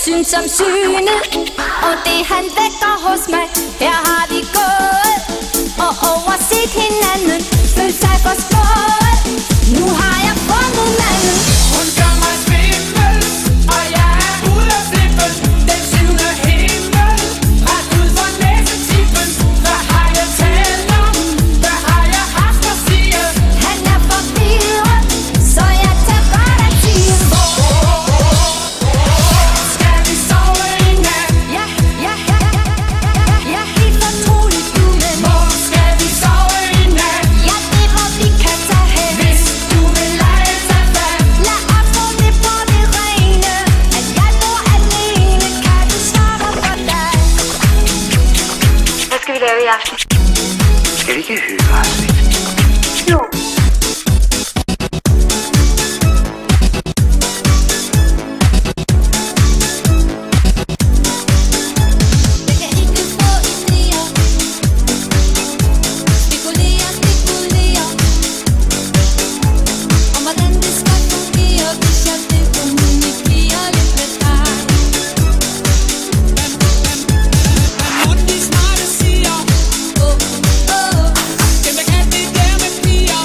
synes om synet, og det han vækker hos mig. Her har vi gået og overset hinanden, følt sig forstået. Nu har jeg fundet manden. Hun gør mig svimmel, og jeg er ude af flippen. Den syvende himmel, ret ud for næsetippen. Hvad har jeg talt om? Hvad har jeg haft at sige? Han er forvirret, så jeg tager godt af tiden. Skal vi sove i nat? Ja, helt fortroligt du, men Hvor skal vi sove i nat? ja, det hvor vi kan tage hen. Hvis du vil lege sig fat. Lad os få det på det rene, at jeg bor alene. Kan du svare for dig? Hvad skal vi lave i aften? Skal vi ikke høre os lidt? Jo. Jeg kan ikke få idéer. Spekulere om hvordan det skal fungere, hvis jeg vil kommunikere lidt med dig. Hvad de smarte siger? Dem der kan det der med piger.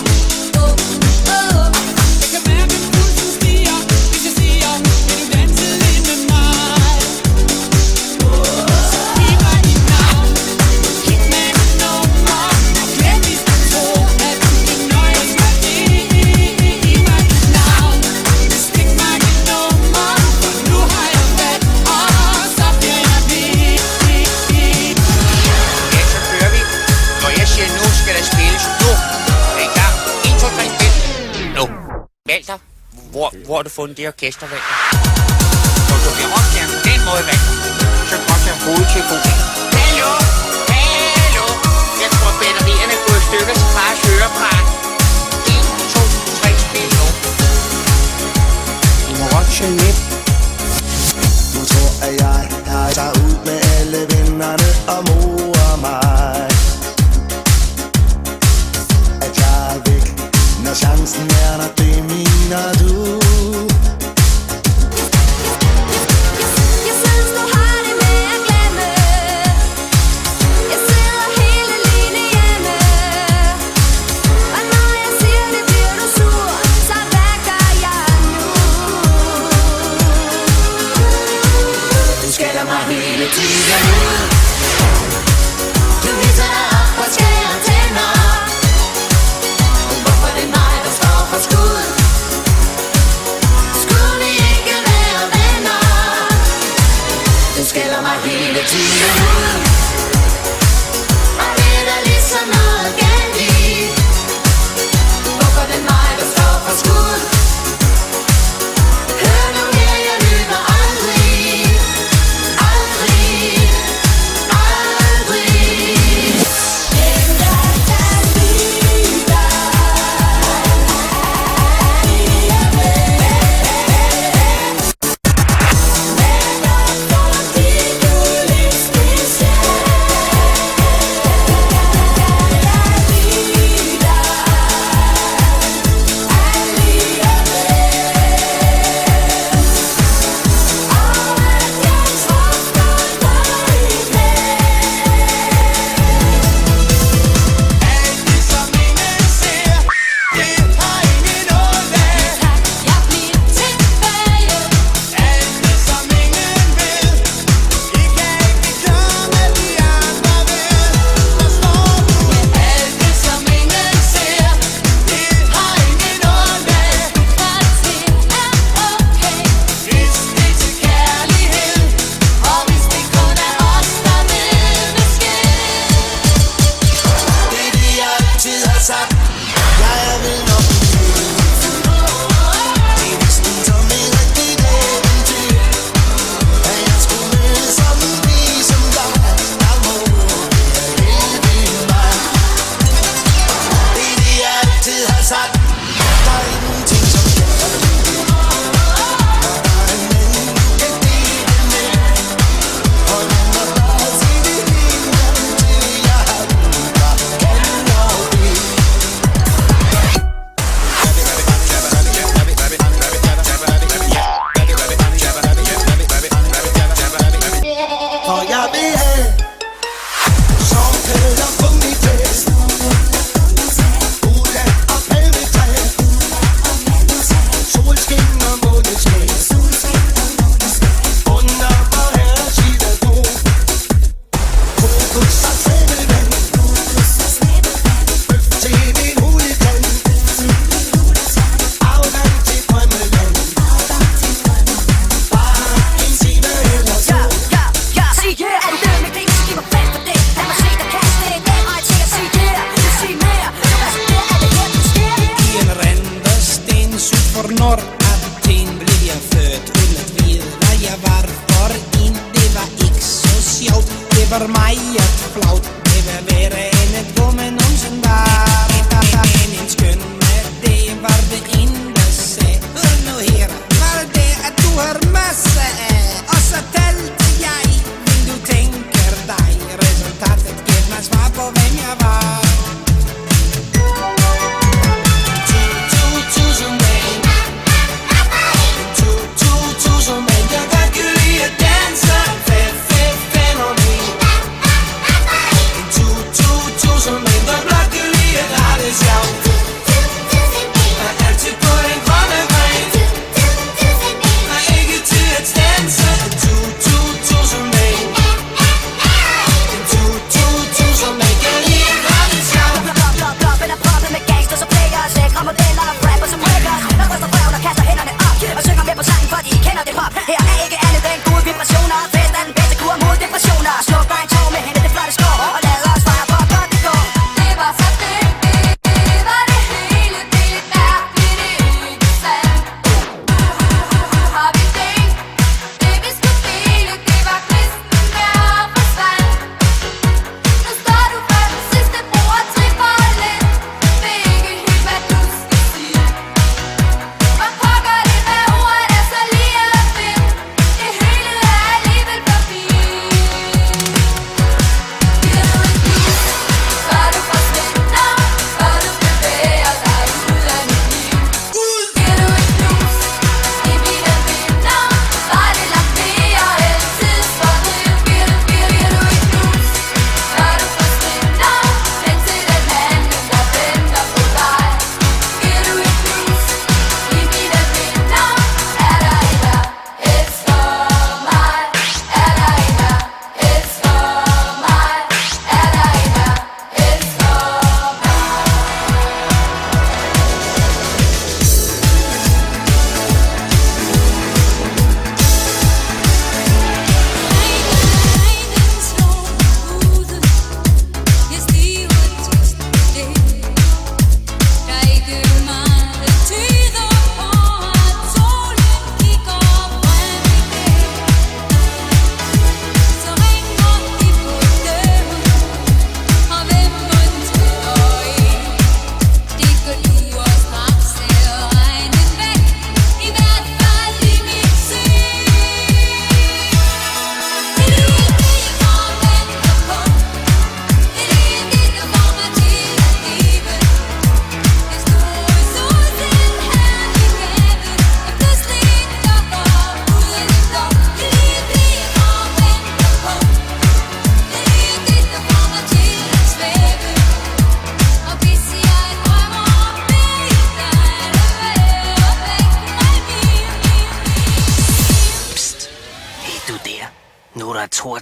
Jeg kan mærke pulsen stiger, hvis jeg siger, vil du danse lidt med mig? Så giv mig dit navn, hit med et nummer, og glem hvis du tror, at du kan nøjes med det. Giv mig dit navn, stik mig dit nummer, for nu har jeg fat, og så bliver jeg ved. Ja, så kører vi. Når jeg siger nu, skal der spilles nu. Er I klar? 1, 2, 3, spil. Nu. Walter, hvor har du fundet det orkester, Walter? Når du bliver rockstjerne på den måde, Walter, så koster jeg hovedtelefonen. Hallo? Hallo? Jeg tror, batterierne er gået i stykker til fars hørebræt. 1, 2, 3, spil nu. I må godt synge med. Du tror, at jeg tager ud med alle vennerne og morer mig. At jeg er væk, når chancen er, når det mener du. Jeg synes du har det med at glemme. Jeg sidder helt alene hjemme, og når jeg siger det, bliver du sur. Så hvad gør jeg nu? Du skælder mig hele tiden ud. Du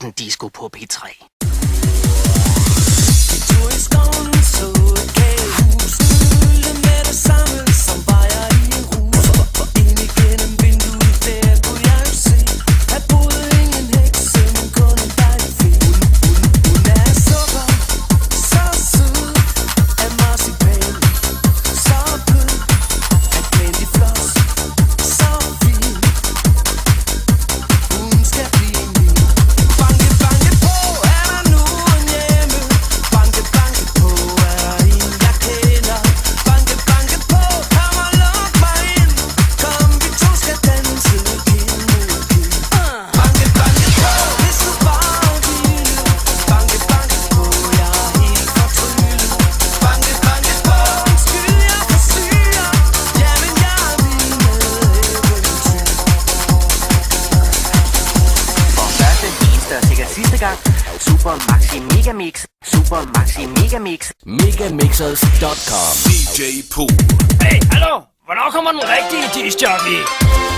Tordendisco på P3. Super Maxi Megamix. Super Maxi Megamix. Megamixers.com. DJ Pool. Hey, hallo? Hvornår kommer den rigtige disc-jockey?